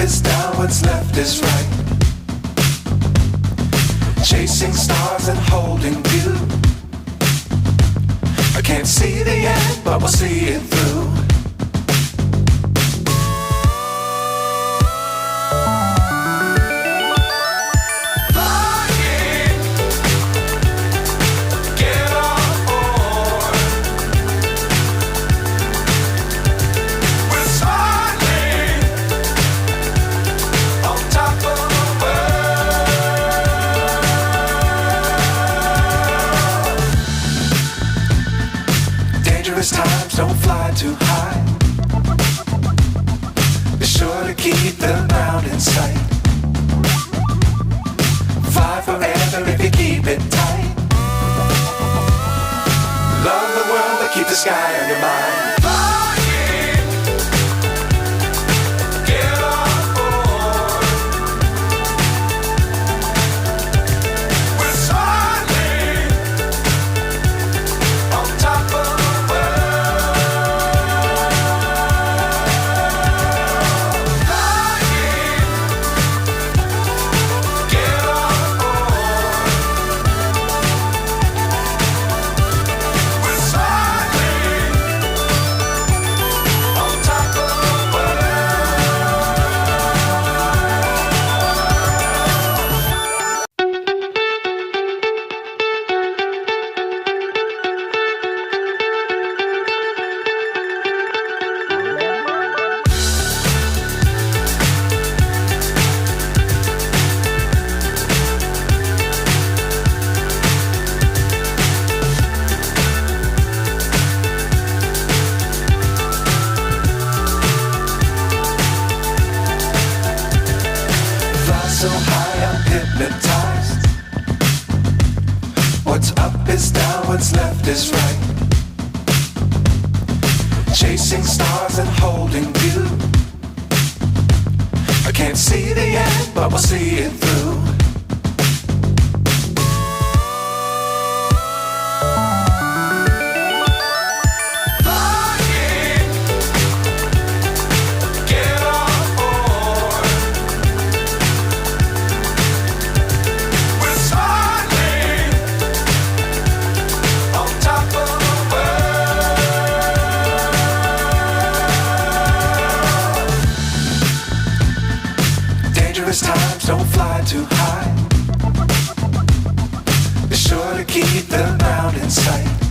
is down, what's left is right. Chasing stars and holding you. I can't see the end, but we'll see it through. Times don't fly too high. Be sure to keep the ground in sight. Fly forever if you keep it tight. Love the world but keep the sky on your mind. So high I'm hypnotized. What's up is down, what's left is right. Chasing stars and holding you. I can't see the end, but we'll see it through. Times don't fly too high. Be sure to keep the ground in sight.